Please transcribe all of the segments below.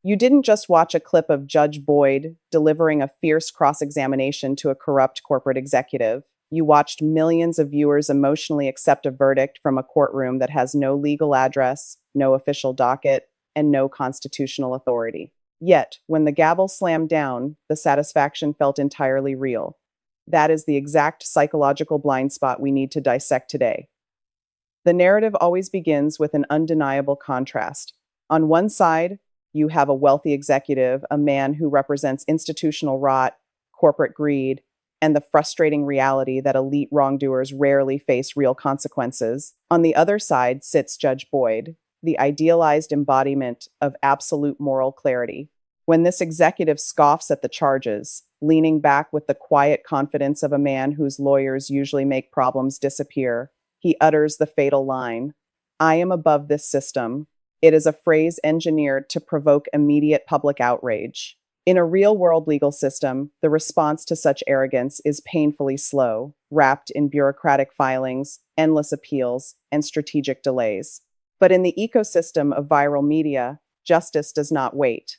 You didn't just watch a clip of Judge Boyd delivering a fierce cross-examination to a corrupt corporate executive. You watched millions of viewers emotionally accept a verdict from a courtroom that has no legal address, no official docket, and no constitutional authority. Yet, when the gavel slammed down, the satisfaction felt entirely real. That is the exact psychological blind spot we need to dissect today. The narrative always begins with an undeniable contrast. On one side, you have a wealthy executive, a man who represents institutional rot, corporate greed, and the frustrating reality that elite wrongdoers rarely face real consequences. On the other side sits Judge Boyd, the idealized embodiment of absolute moral clarity. When this executive scoffs at the charges, leaning back with the quiet confidence of a man whose lawyers usually make problems disappear, he utters the fatal line, "I am above this system." It is a phrase engineered to provoke immediate public outrage. In a real-world legal system, the response to such arrogance is painfully slow, wrapped in bureaucratic filings, endless appeals, and strategic delays. But in the ecosystem of viral media, justice does not wait.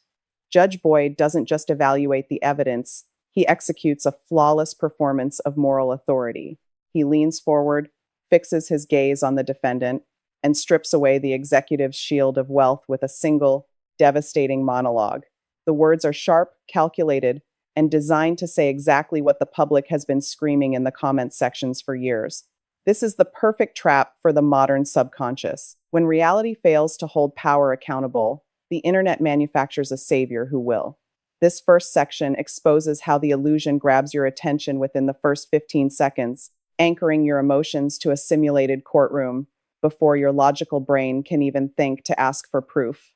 Judge Boyd doesn't just evaluate the evidence, he executes a flawless performance of moral authority. He leans forward, fixes his gaze on the defendant, and strips away the executive's shield of wealth with a single, devastating monologue. The words are sharp, calculated, and designed to say exactly what the public has been screaming in the comment sections for years. This is the perfect trap for the modern subconscious. When reality fails to hold power accountable, the internet manufactures a savior who will. This first section exposes how the illusion grabs your attention within the first 15 seconds, anchoring your emotions to a simulated courtroom before your logical brain can even think to ask for proof.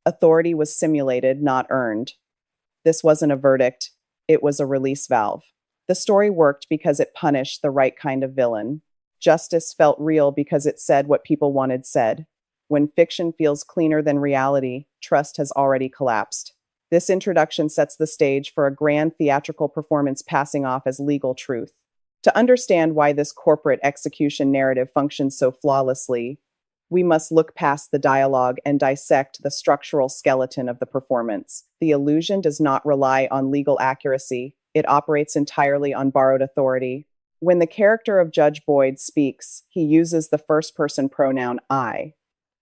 Authority was simulated, not earned. This wasn't a verdict, it was a release valve. The story worked because it punished the right kind of villain. Justice felt real because it said what people wanted said. When fiction feels cleaner than reality, trust has already collapsed. This introduction sets the stage for a grand theatrical performance passing off as legal truth. To understand why this corporate execution narrative functions so flawlessly, we must look past the dialogue and dissect the structural skeleton of the performance. The illusion does not rely on legal accuracy, it operates entirely on borrowed authority. When the character of Judge Boyd speaks, he uses the first-person pronoun I.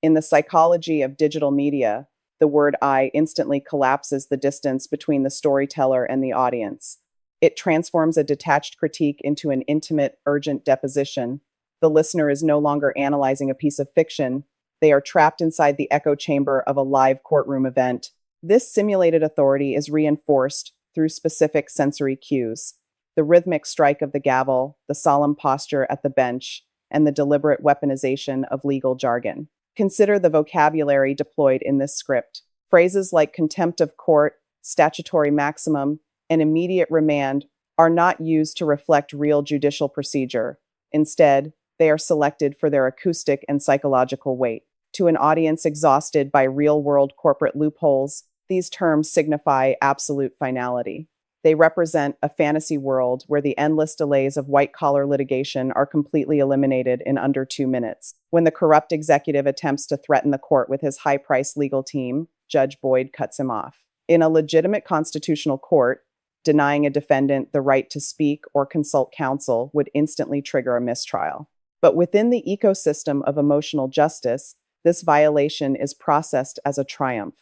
In the psychology of digital media, the word I instantly collapses the distance between the storyteller and the audience. It transforms a detached critique into an intimate, urgent deposition. The listener is no longer analyzing a piece of fiction. They are trapped inside the echo chamber of a live courtroom event. This simulated authority is reinforced through specific sensory cues. The rhythmic strike of the gavel, the solemn posture at the bench, and the deliberate weaponization of legal jargon. Consider the vocabulary deployed in this script. Phrases like contempt of court, statutory maximum, and immediate remand are not used to reflect real judicial procedure. Instead, they are selected for their acoustic and psychological weight. To an audience exhausted by real-world corporate loopholes, these terms signify absolute finality. They represent a fantasy world where the endless delays of white-collar litigation are completely eliminated in under 2 minutes. When the corrupt executive attempts to threaten the court with his high-priced legal team, Judge Boyd cuts him off. In a legitimate constitutional court, denying a defendant the right to speak or consult counsel would instantly trigger a mistrial. But within the ecosystem of emotional justice, this violation is processed as a triumph.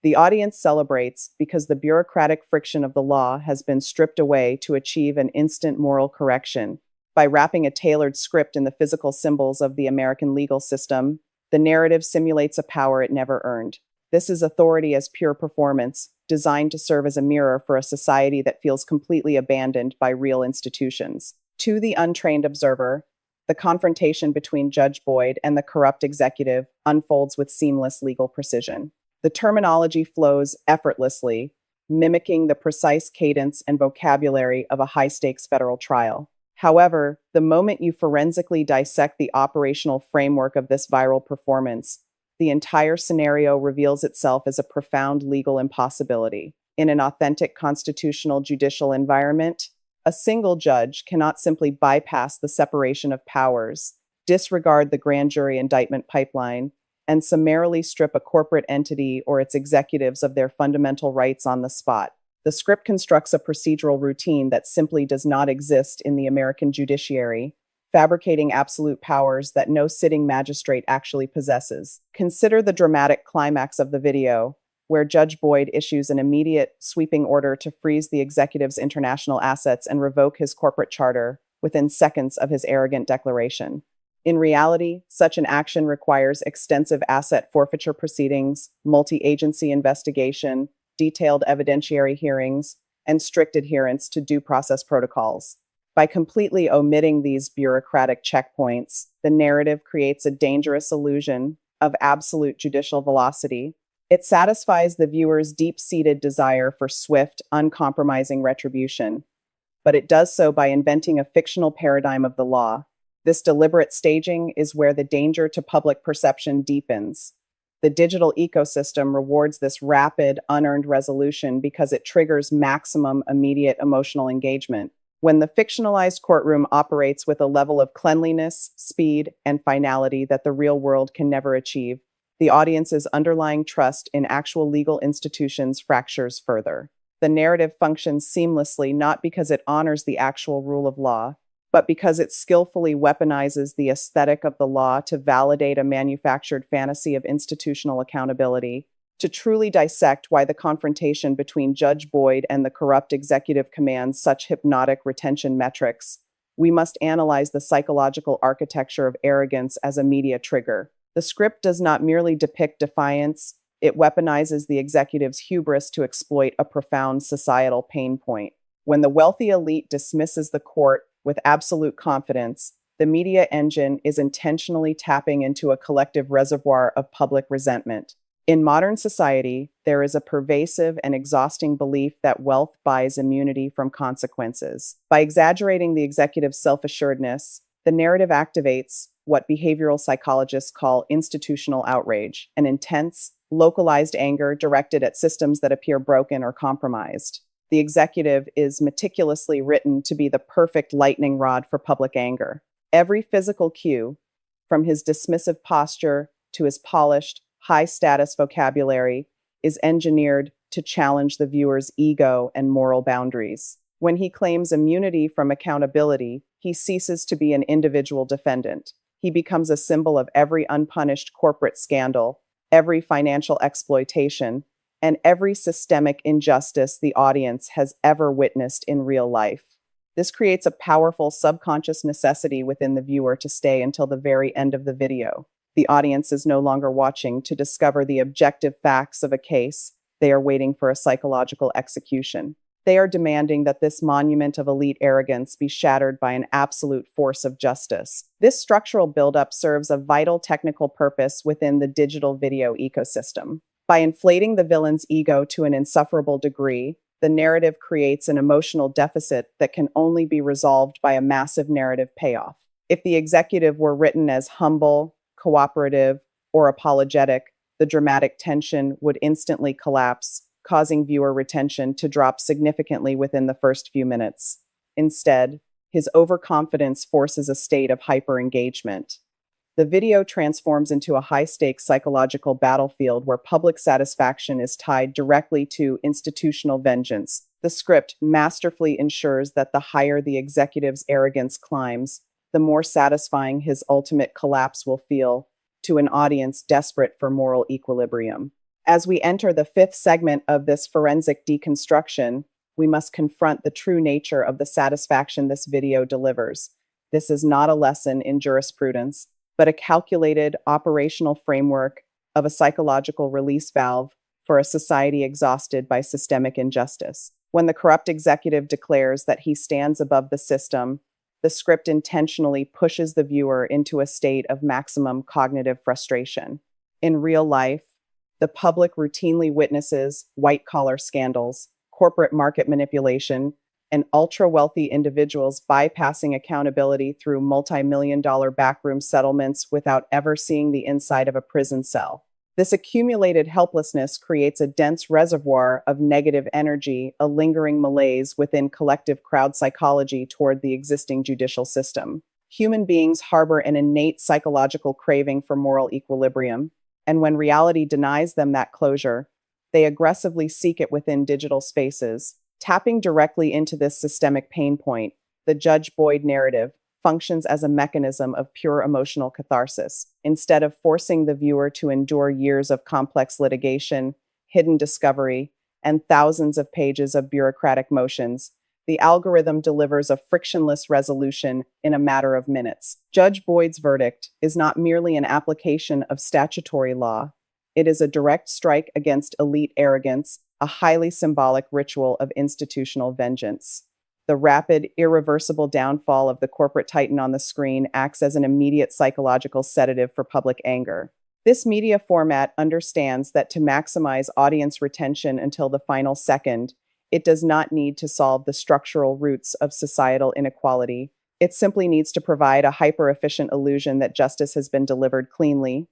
The audience celebrates because the bureaucratic friction of the law has been stripped away to achieve an instant moral correction. By wrapping a tailored script in the physical symbols of the American legal system, the narrative simulates a power it never earned. This is authority as pure performance, designed to serve as a mirror for a society that feels completely abandoned by real institutions. To the untrained observer, the confrontation between Judge Boyd and the corrupt executive unfolds with seamless legal precision. The terminology flows effortlessly, mimicking the precise cadence and vocabulary of a high-stakes federal trial. However, the moment you forensically dissect the operational framework of this viral performance, the entire scenario reveals itself as a profound legal impossibility. In an authentic constitutional judicial environment, a single judge cannot simply bypass the separation of powers, disregard the grand jury indictment pipeline, and summarily strip a corporate entity or its executives of their fundamental rights on the spot. The script constructs a procedural routine that simply does not exist in the American judiciary, fabricating absolute powers that no sitting magistrate actually possesses. Consider the dramatic climax of the video, where Judge Boyd issues an immediate, sweeping order to freeze the executive's international assets and revoke his corporate charter within seconds of his arrogant declaration. In reality, such an action requires extensive asset forfeiture proceedings, multi-agency investigation, detailed evidentiary hearings, and strict adherence to due process protocols. By completely omitting these bureaucratic checkpoints, the narrative creates a dangerous illusion of absolute judicial velocity. It satisfies the viewer's deep-seated desire for swift, uncompromising retribution, but it does so by inventing a fictional paradigm of the law. This deliberate staging is where the danger to public perception deepens. The digital ecosystem rewards this rapid, unearned resolution because it triggers maximum immediate emotional engagement. When the fictionalized courtroom operates with a level of cleanliness, speed, and finality that the real world can never achieve, the audience's underlying trust in actual legal institutions fractures further. The narrative functions seamlessly not because it honors the actual rule of law, but because it skillfully weaponizes the aesthetic of the law to validate a manufactured fantasy of institutional accountability. To truly dissect why the confrontation between Judge Boyd and the corrupt executive commands such hypnotic retention metrics, we must analyze the psychological architecture of arrogance as a media trigger. The script does not merely depict defiance, it weaponizes the executive's hubris to exploit a profound societal pain point. When the wealthy elite dismisses the court with absolute confidence, the media engine is intentionally tapping into a collective reservoir of public resentment. In modern society, there is a pervasive and exhausting belief that wealth buys immunity from consequences. By exaggerating the executive's self-assuredness, the narrative activates what behavioral psychologists call institutional outrage, an intense, localized anger directed at systems that appear broken or compromised. The executive is meticulously written to be the perfect lightning rod for public anger. Every physical cue, from his dismissive posture to his polished, high-status vocabulary, is engineered to challenge the viewer's ego and moral boundaries. When he claims immunity from accountability, he ceases to be an individual defendant. He becomes a symbol of every unpunished corporate scandal, every financial exploitation, and every systemic injustice the audience has ever witnessed in real life. This creates a powerful subconscious necessity within the viewer to stay until the very end of the video. The audience is no longer watching to discover the objective facts of a case. They are waiting for a psychological execution. They are demanding that this monument of elite arrogance be shattered by an absolute force of justice. This structural buildup serves a vital technical purpose within the digital video ecosystem. By inflating the villain's ego to an insufferable degree, the narrative creates an emotional deficit that can only be resolved by a massive narrative payoff. If the executive were written as humble, cooperative, or apologetic, the dramatic tension would instantly collapse, causing viewer retention to drop significantly within the first few minutes. Instead, his overconfidence forces a state of hyper-engagement. The video transforms into a high-stakes psychological battlefield where public satisfaction is tied directly to institutional vengeance. The script masterfully ensures that the higher the executive's arrogance climbs, the more satisfying his ultimate collapse will feel to an audience desperate for moral equilibrium. As we enter the fifth segment of this forensic deconstruction, we must confront the true nature of the satisfaction this video delivers. This is not a lesson in jurisprudence, but a calculated operational framework of a psychological release valve for a society exhausted by systemic injustice. When the corrupt executive declares that he stands above the system, the script intentionally pushes the viewer into a state of maximum cognitive frustration. In real life, the public routinely witnesses white-collar scandals, corporate market manipulation, and ultra-wealthy individuals bypassing accountability through multi-million-dollar backroom settlements without ever seeing the inside of a prison cell. This accumulated helplessness creates a dense reservoir of negative energy, a lingering malaise within collective crowd psychology toward the existing judicial system. Human beings harbor an innate psychological craving for moral equilibrium. And when reality denies them that closure, they aggressively seek it within digital spaces. Tapping directly into this systemic pain point, the Judge Boyd narrative functions as a mechanism of pure emotional catharsis. Instead of forcing the viewer to endure years of complex litigation, hidden discovery, and thousands of pages of bureaucratic motions, the algorithm delivers a frictionless resolution in a matter of minutes. Judge Boyd's verdict is not merely an application of statutory law, it is a direct strike against elite arrogance, a highly symbolic ritual of institutional vengeance. The rapid, irreversible downfall of the corporate titan on the screen acts as an immediate psychological sedative for public anger. This media format understands that to maximize audience retention until the final second, it does not need to solve the structural roots of societal inequality. It simply needs to provide a hyper-efficient illusion that justice has been delivered cleanly,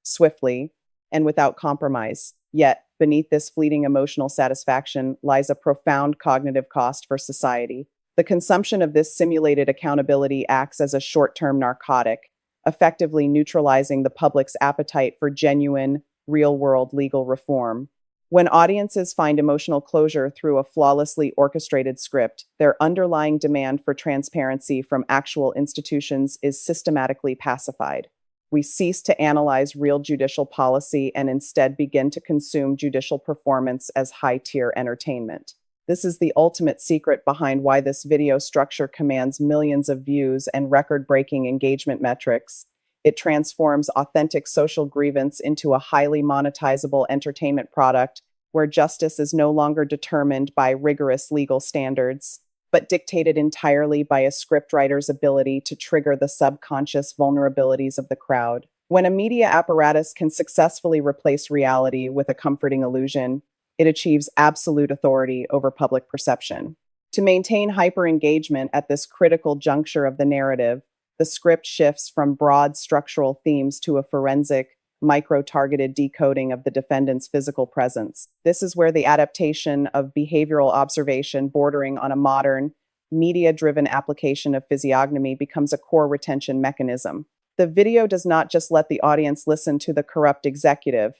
swiftly, and without compromise. Yet, beneath this fleeting emotional satisfaction lies a profound cognitive cost for society. The consumption of this simulated accountability acts as a short-term narcotic, effectively neutralizing the public's appetite for genuine, real-world legal reform. When audiences find emotional closure through a flawlessly orchestrated script, their underlying demand for transparency from actual institutions is systematically pacified. We cease to analyze real judicial policy and instead begin to consume judicial performance as high-tier entertainment. This is the ultimate secret behind why this video structure commands millions of views and record-breaking engagement metrics. It transforms authentic social grievance into a highly monetizable entertainment product where justice is no longer determined by rigorous legal standards, but dictated entirely by a scriptwriter's ability to trigger the subconscious vulnerabilities of the crowd. When a media apparatus can successfully replace reality with a comforting illusion, it achieves absolute authority over public perception. To maintain hyper-engagement at this critical juncture of the narrative, the script shifts from broad structural themes to a forensic, micro-targeted decoding of the defendant's physical presence. This is where the adaptation of behavioral observation bordering on a modern, media-driven application of physiognomy becomes a core retention mechanism. The video does not just let the audience listen to the corrupt executive,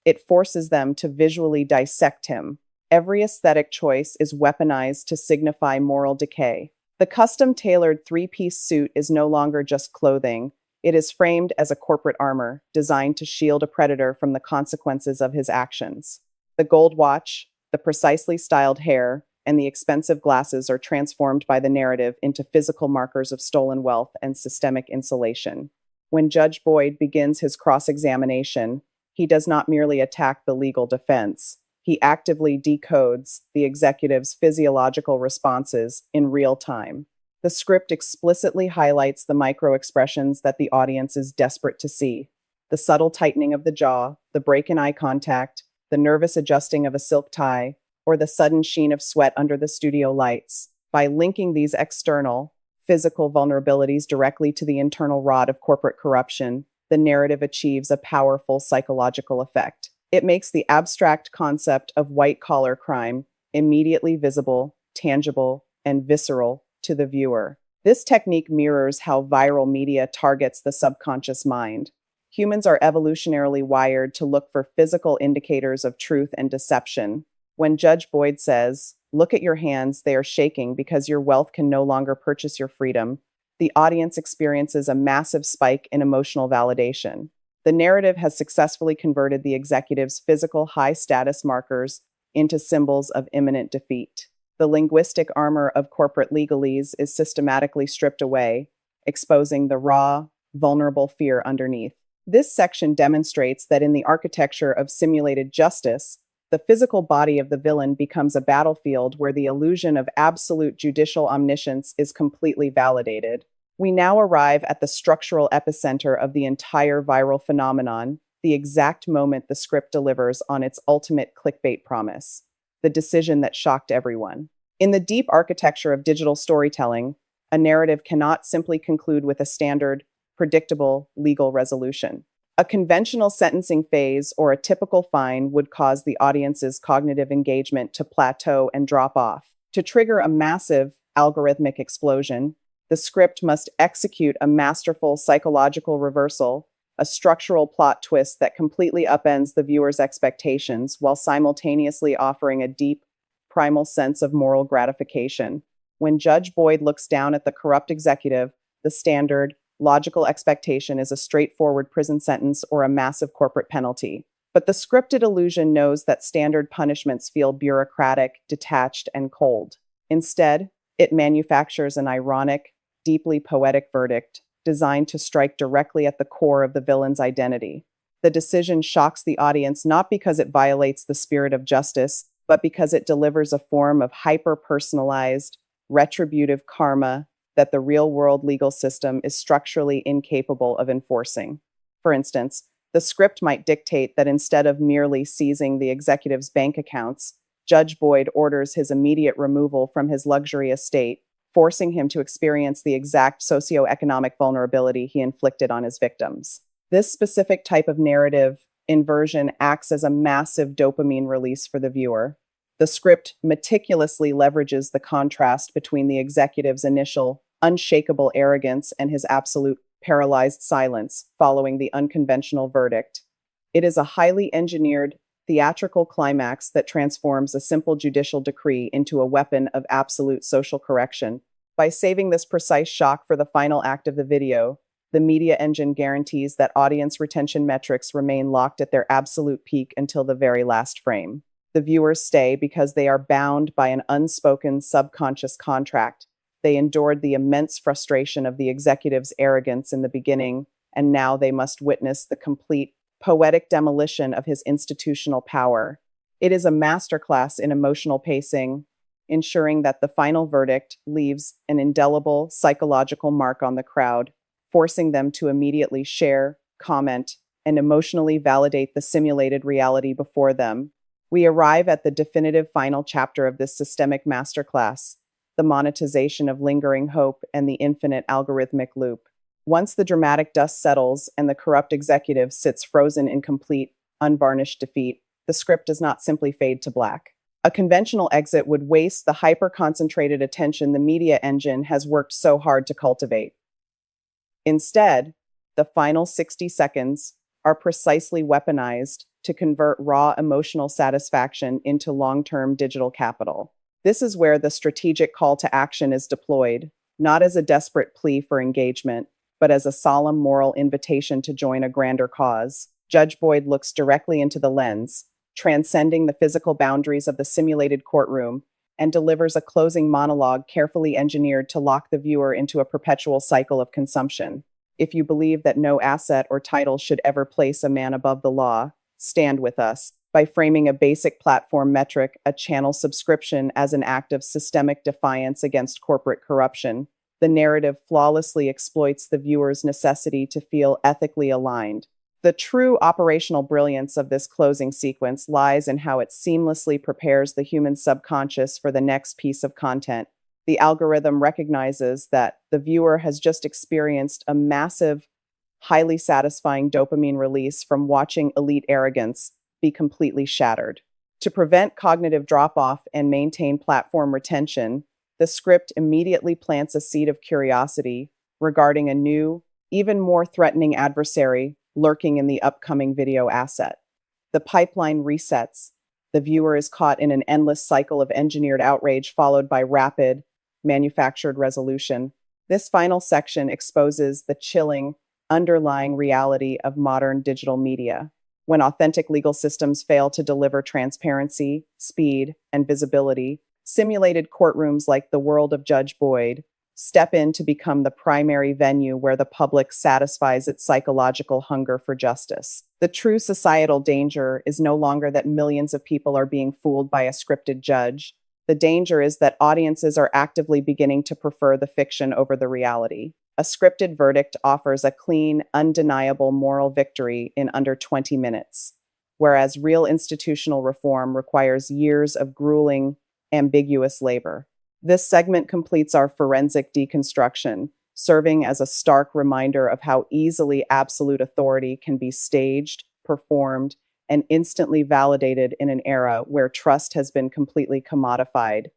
it forces them to visually dissect him. Every aesthetic choice is weaponized to signify moral decay. The custom-tailored three-piece suit is no longer just clothing. It is framed as a corporate armor, designed to shield a predator from the consequences of his actions. The gold watch, the precisely styled hair, and the expensive glasses are transformed by the narrative into physical markers of stolen wealth and systemic insulation. When Judge Boyd begins his cross-examination, he does not merely attack the legal defense. He actively decodes the executive's physiological responses in real time. The script explicitly highlights the micro-expressions that the audience is desperate to see. The subtle tightening of the jaw, the break in eye contact, the nervous adjusting of a silk tie, or the sudden sheen of sweat under the studio lights. By linking these external, physical vulnerabilities directly to the internal rot of corporate corruption, the narrative achieves a powerful psychological effect. It makes the abstract concept of white-collar crime immediately visible, tangible, and visceral to the viewer. This technique mirrors how viral media targets the subconscious mind. Humans are evolutionarily wired to look for physical indicators of truth and deception. When Judge Boyd says, "Look at your hands, they are shaking because your wealth can no longer purchase your freedom," the audience experiences a massive spike in emotional validation. The narrative has successfully converted the executive's physical high-status markers into symbols of imminent defeat. The linguistic armor of corporate legalese is systematically stripped away, exposing the raw, vulnerable fear underneath. This section demonstrates that in the architecture of simulated justice, the physical body of the villain becomes a battlefield where the illusion of absolute judicial omniscience is completely validated. We now arrive at the structural epicenter of the entire viral phenomenon, the exact moment the script delivers on its ultimate clickbait promise, the decision that shocked everyone. In the deep architecture of digital storytelling, a narrative cannot simply conclude with a standard, predictable legal resolution. A conventional sentencing phase or a typical fine would cause the audience's cognitive engagement to plateau and drop off. To trigger a massive algorithmic explosion, the script must execute a masterful psychological reversal, a structural plot twist that completely upends the viewer's expectations while simultaneously offering a deep, primal sense of moral gratification. When Judge Boyd looks down at the corrupt executive, the standard, logical expectation is a straightforward prison sentence or a massive corporate penalty. But the scripted illusion knows that standard punishments feel bureaucratic, detached, and cold. Instead, it manufactures an ironic, deeply poetic verdict designed to strike directly at the core of the villain's identity. The decision shocks the audience not because it violates the spirit of justice, but because it delivers a form of hyper-personalized, retributive karma that the real-world legal system is structurally incapable of enforcing. For instance, the script might dictate that instead of merely seizing the executive's bank accounts, Judge Boyd orders his immediate removal from his luxury estate, forcing him to experience the exact socioeconomic vulnerability he inflicted on his victims. This specific type of narrative inversion acts as a massive dopamine release for the viewer. The script meticulously leverages the contrast between the executive's initial, unshakable arrogance and his absolute, paralyzed silence following the unconventional verdict. It is a highly engineered, theatrical climax that transforms a simple judicial decree into a weapon of absolute social correction. By saving this precise shock for the final act of the video, the media engine guarantees that audience retention metrics remain locked at their absolute peak until the very last frame. The viewers stay because they are bound by an unspoken subconscious contract. They endured the immense frustration of the executive's arrogance in the beginning, and now they must witness the complete poetic demolition of his institutional power. It is a masterclass in emotional pacing, ensuring that the final verdict leaves an indelible psychological mark on the crowd, forcing them to immediately share, comment, and emotionally validate the simulated reality before them. We arrive at the definitive final chapter of this systemic masterclass, the monetization of lingering hope and the infinite algorithmic loop. Once the dramatic dust settles and the corrupt executive sits frozen in complete, unvarnished defeat, the script does not simply fade to black. A conventional exit would waste the hyper-concentrated attention the media engine has worked so hard to cultivate. Instead, the final 60 seconds are precisely weaponized to convert raw emotional satisfaction into long-term digital capital. This is where the strategic call to action is deployed, not as a desperate plea for engagement, but as a solemn moral invitation to join a grander cause. Judge Boyd looks directly into the lens, transcending the physical boundaries of the simulated courtroom, and delivers a closing monologue carefully engineered to lock the viewer into a perpetual cycle of consumption. If you believe that no asset or title should ever place a man above the law, stand with us. By framing a basic platform metric, a channel subscription, as an act of systemic defiance against corporate corruption, the narrative flawlessly exploits the viewer's necessity to feel ethically aligned. The true operational brilliance of this closing sequence lies in how it seamlessly prepares the human subconscious for the next piece of content. The algorithm recognizes that the viewer has just experienced a massive, highly satisfying dopamine release from watching elite arrogance be completely shattered. To prevent cognitive drop-off and maintain platform retention, the script immediately plants a seed of curiosity regarding a new, even more threatening adversary lurking in the upcoming video asset. The pipeline resets. The viewer is caught in an endless cycle of engineered outrage followed by rapid, manufactured resolution. This final section exposes the chilling, underlying reality of modern digital media. When authentic legal systems fail to deliver transparency, speed, and visibility, simulated courtrooms like the world of Judge Boyd step in to become the primary venue where the public satisfies its psychological hunger for justice. The true societal danger is no longer that millions of people are being fooled by a scripted judge. The danger is that audiences are actively beginning to prefer the fiction over the reality. A scripted verdict offers a clean, undeniable moral victory in under 20 minutes, whereas real institutional reform requires years of grueling, ambiguous labor. This segment completes our forensic deconstruction, serving as a stark reminder of how easily absolute authority can be staged, performed, and instantly validated in an era where trust has been completely commodified.